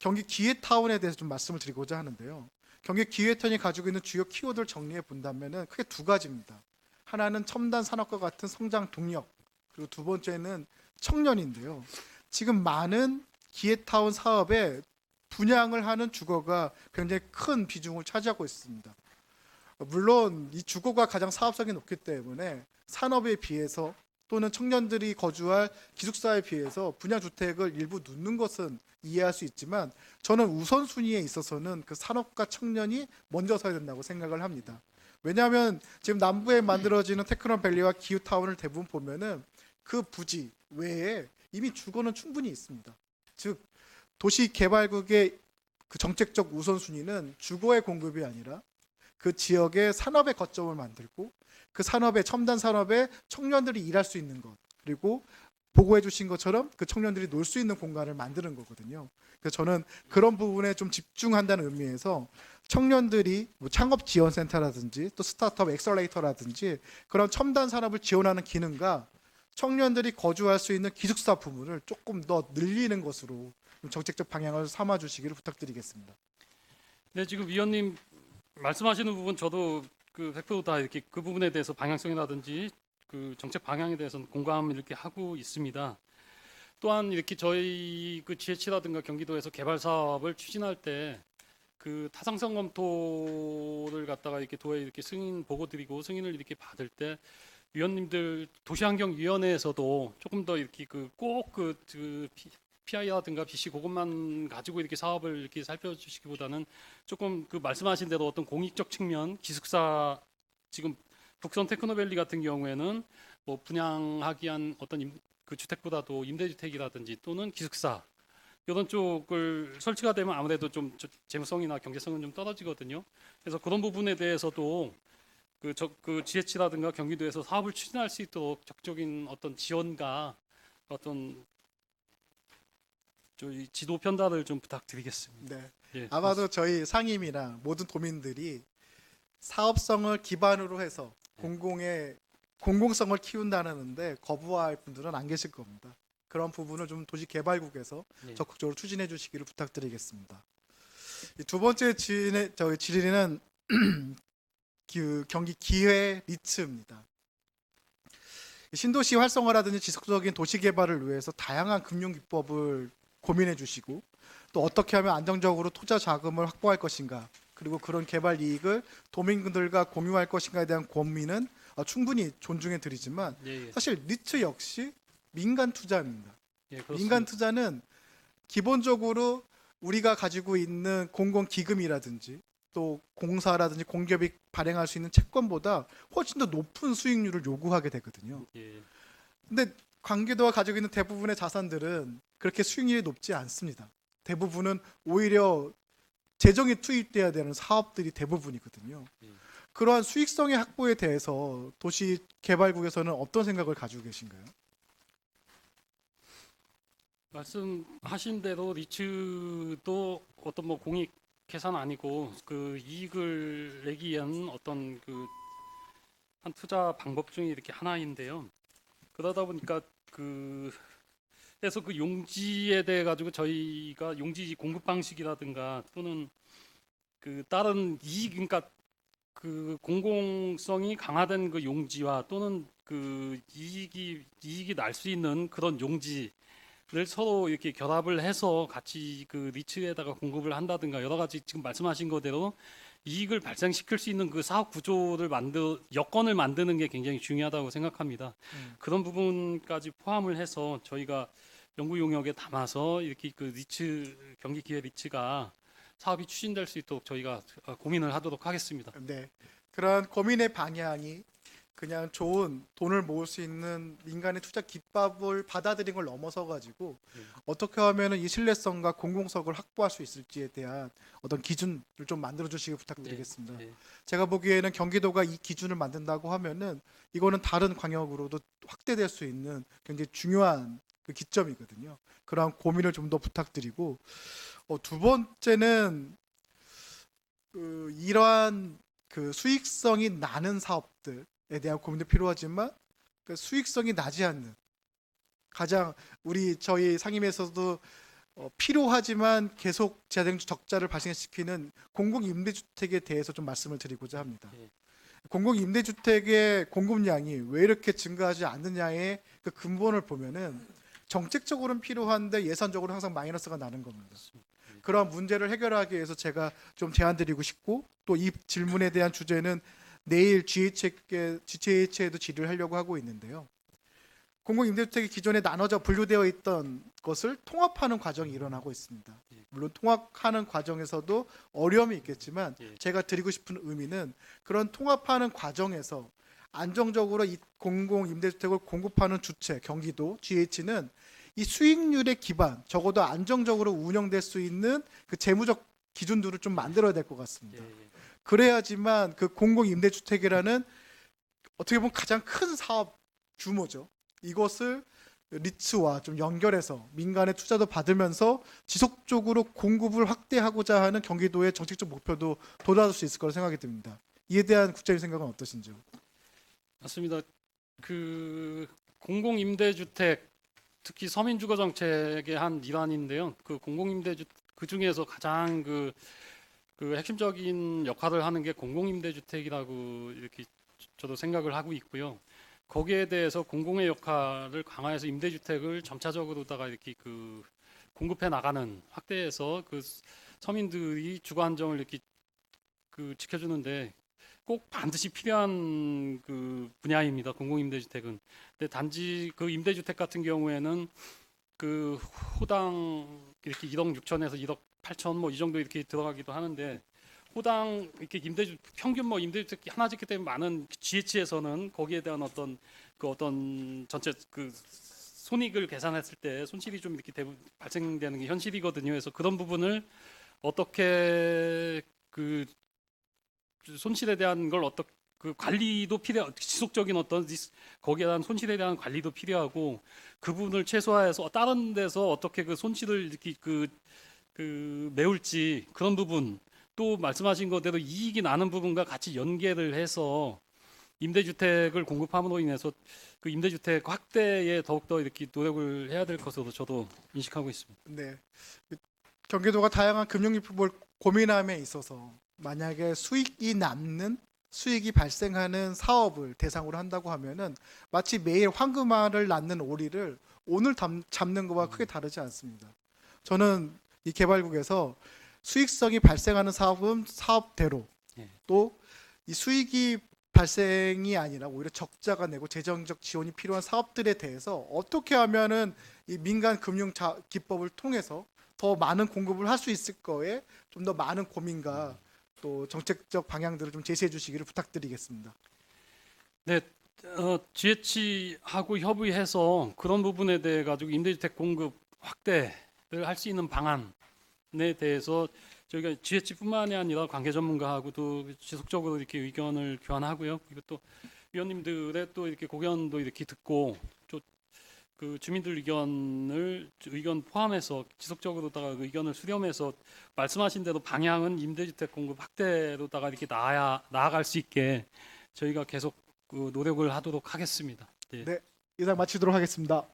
경기 기회타운에 대해서 좀 말씀을 드리고자 하는데요. 경기 기회타운이 가지고 있는 주요 키워드를 정리해 본다면은 크게 두 가지입니다. 하나는 첨단 산업과 같은 성장 동력, 그리고 두 번째는 청년인데요. 지금 많은 기회타운 사업에 분양을 하는 주거가 굉장히 큰 비중을 차지하고 있습니다. 물론 이 주거가 가장 사업성이 높기 때문에 산업에 비해서 또는 청년들이 거주할 기숙사에 비해서 분양주택을 일부 넣는 것은 이해할 수 있지만 저는 우선순위에 있어서는 그 산업과 청년이 먼저 서야 된다고 생각을 합니다. 왜냐하면 지금 남부에 만들어지는 테크노밸리와 기후타운을 대부분 보면은 그 부지 외에 이미 주거는 충분히 있습니다. 즉 도시개발국의 그 정책적 우선순위는 주거의 공급이 아니라 그 지역의 산업의 거점을 만들고 그 산업의 첨단 산업에 청년들이 일할 수 있는 것, 그리고 보고해 주신 것처럼 그 청년들이 놀 수 있는 공간을 만드는 거거든요. 그래서 저는 그런 부분에 좀 집중한다는 의미에서 청년들이 뭐 창업 지원센터라든지 또 스타트업 엑셀레이터라든지 그런 첨단 산업을 지원하는 기능과 청년들이 거주할 수 있는 기숙사 부분을 조금 더 늘리는 것으로 정책적 방향을 삼아 주시기를 부탁드리겠습니다. 네, 지금 위원님 말씀하시는 부분 저도 그 100%다 이렇게 그 부분에 대해서 방향성이라든지 그 정책 방향에 대해서는 공감을 이렇게 하고 있습니다. 또한 이렇게 저희 그 GH라든가 경기도에서 개발 사업을 추진할 때 그 타당성 검토를 갖다가 이렇게 도에 이렇게 승인 보고 드리고 승인을 이렇게 받을 때 위원님들 도시환경위원회에서도 조금 더 이렇게 그 PI라든가 BC 그것만 가지고 이렇게 사업을 이렇게 살펴주시기보다는 조금 그 말씀하신 대로 어떤 공익적 측면, 기숙사 지금 북선 테크노밸리 같은 경우에는 뭐 분양하기 위한 어떤 그 주택보다도 임대주택이라든지 또는 기숙사 이런 쪽을 설치가 되면 아무래도 좀 재무성이나 경제성은 좀 떨어지거든요. 그래서 그런 부분에 대해서도 그 GH라든가 경기도에서 사업을 추진할 수 있도록 적극적인 어떤 지원과 어떤 저희 지도 편달을 좀 부탁드리겠습니다. 네. 예, 아마도 저희 상임이나 모든 도민들이 사업성을 기반으로 해서 공공성을 키운다는데 거부할 분들은 안 계실 겁니다. 그런 부분을 좀 도시개발국에서 예. 적극적으로 추진해 주시기를 부탁드리겠습니다. 두 번째 저희 질의는 그 경기 기회 리츠입니다. 신도시 활성화라든지 지속적인 도시 개발을 위해서 다양한 금융 기법을 고민해 주시고 또 어떻게 하면 안정적으로 투자 자금을 확보할 것인가, 그리고 그런 개발 이익을 도민들과 공유할 것인가에 대한 고민은 충분히 존중해 드리지만 예, 예. 사실 리츠 역시 민간 투자입니다. 예, 그렇습니다. 민간 투자는 기본적으로 우리가 가지고 있는 공공 기금이라든지 또 공사라든지 공기업이 발행할 수 있는 채권보다 훨씬 더 높은 수익률을 요구하게 되거든요. 예, 근데 관계도가 가지고 있는 대부분의 자산들은 그렇게 수익률이 높지 않습니다. 대부분은 오히려 재정이 투입돼야 되는 사업들이 대부분이거든요. 예. 그러한 수익성의 확보에 대해서 도시개발국에서는 어떤 생각을 가지고 계신가요? 말씀하신 대로 리츠도 어떤 뭐 공익 계산 아니고 그 이익을 내기 위한 어떤 그 한 투자 방법 중에 이렇게 하나인데요. 그러다 보니까 그래서 그 용지에 대해 가지고 저희가 용지 공급 방식이라든가 또는 그 다른 이익 그러니까 그 공공성이 강화된 그 용지와 또는 그 이익이 날 수 있는 그런 용지를 서로 이렇게 결합을 해서 같이 그 리츠에다가 공급을 한다든가 여러 가지 지금 말씀하신 거대로 이익을 발생시킬 수 있는 그 사업 구조를 여건을 만드는 게 굉장히 중요하다고 생각합니다. 그런 부분까지 포함을 해서 저희가 연구 용역에 담아서 이렇게 그 리츠 경기 기회 리츠가 사업이 추진될 수 있도록 저희가 고민을 하도록 하겠습니다. 네. 그런 고민의 방향이 그냥 좋은 돈을 모을 수 있는 민간의 투자 기법을 받아들인 걸 넘어서 가지고 어떻게 하면 이 신뢰성과 공공성을 확보할 수 있을지에 대한 어떤 기준을 좀 만들어 주시기 부탁드리겠습니다. 네. 제가 보기에는 경기도가 이 기준을 만든다고 하면은 이거는 다른 광역으로도 확대될 수 있는 굉장히 중요한 그 기점이거든요. 그러한 고민을 좀 더 부탁드리고 두 번째는 이러한 그 수익성이 나는 사업들에 대한 고민도 필요하지만 그 수익성이 나지 않는 가장 저희 상임에서도 필요하지만 계속 재정적 적자를 발생시키는 공공임대주택에 대해서 좀 말씀을 드리고자 합니다. 예. 공공임대주택의 공급량이 왜 이렇게 증가하지 않느냐의 그 근본을 보면은 정책적으로는 필요한데 예산적으로 항상 마이너스가 나는 겁니다. 그런 문제를 해결하기 위해서 제가 좀 제안드리고 싶고, 또 이 질문에 대한 주제는 내일 GH에도 질의를 하려고 하고 있는데요. 공공임대주택이 기존에 나눠져 분류되어 있던 것을 통합하는 과정이 일어나고 있습니다. 물론 통합하는 과정에서도 어려움이 있겠지만 예. 제가 드리고 싶은 의미는 그런 통합하는 과정에서 안정적으로 이 공공임대주택을 공급하는 주체 경기도 GH는 이 수익률의 기반, 적어도 안정적으로 운영될 수 있는 그 재무적 기준들을 좀 만들어야 될 것 같습니다. 예. 그래야지만 그 공공임대주택이라는 어떻게 보면 가장 큰 사업 규모죠. 이것을 리츠와 좀 연결해서 민간의 투자도 받으면서 지속적으로 공급을 확대하고자 하는 경기도의 정책적 목표도 도달할 수 있을 거라 생각이 듭니다. 이에 대한 국장님 생각은 어떠신지요? 맞습니다. 그 공공임대주택 특히 서민주거 정책의 한 일환인데요. 그 공공임대주 그 중에서 가장 그 핵심적인 역할을 하는 게 공공임대주택이라고 이렇게 저도 생각을 하고 있고요. 거기에 대해서 공공의 역할을 강화해서 임대주택을 점차적으로다가 이렇게 그 공급해 나가는 확대해서 그 서민들이 주거 안정을 이렇게 그 지켜주는데 꼭 반드시 필요한 그 분야입니다. 공공임대주택은. 근데 단지 그 임대주택 같은 경우에는 그 호당 이렇게 1억 6천에서 1억 8천 뭐 이 정도 이렇게 들어가기도 하는데 호당 이렇게 임대주 평균 뭐 임대주택 하나 짓기 때문에 많은 GH에서는 거기에 대한 어떤 전체 그 손익을 계산했을 때 손실이 좀 이렇게 발생되는 게 현실이거든요. 그래서 그런 부분을 어떻게 그 손실에 대한 걸 어떻게 그 관리도 지속적인 어떤 거기에 대한 손실에 대한 관리도 필요하고 그 부분을 최소화해서 다른 데서 어떻게 그 손실을 이렇게 그 메울지 그런 부분 또 말씀하신 것대로 이익이 나는 부분과 같이 연계를 해서 임대주택을 공급함으로 인해서 그 임대주택 확대에 더욱더 이렇게 노력을 해야 될 것으로 저도 인식하고 있습니다. 네. 경기도가 다양한 금융기법을 고민함에 있어서 만약에 수익이 발생하는 사업을 대상으로 한다고 하면은 마치 매일 황금알을 낳는 오리를 오늘 잡는 것과 크게 다르지 않습니다. 저는 이 개발국에서 수익성이 발생하는 사업은 사업대로 예. 또 이 수익이 발생이 아니라 오히려 적자가 내고 재정적 지원이 필요한 사업들에 대해서 어떻게 하면은 이 민간 금융 기법을 통해서 더 많은 공급을 할 수 있을 거에 좀 더 많은 고민과 또 정책적 방향들을 좀 제시해 주시기를 부탁드리겠습니다. 네, GH하고 협의해서 그런 부분에 대해 가지고 임대주택 공급 확대를 할 수 있는 방안에 대해서 저희가 GH뿐만이 아니라 관계 전문가하고도 지속적으로 이렇게 의견을 교환하고요. 그리고 또 위원님들의 또 이렇게 고견도 이렇게 듣고 또 그 주민들 의견 포함해서 지속적으로다가 의견을 수렴해서 말씀하신 대로 방향은 임대주택 공급 확대로다가 이렇게 나아갈 수 있게 저희가 계속 그 노력을 하도록 하겠습니다. 네. 네, 이상 마치도록 하겠습니다.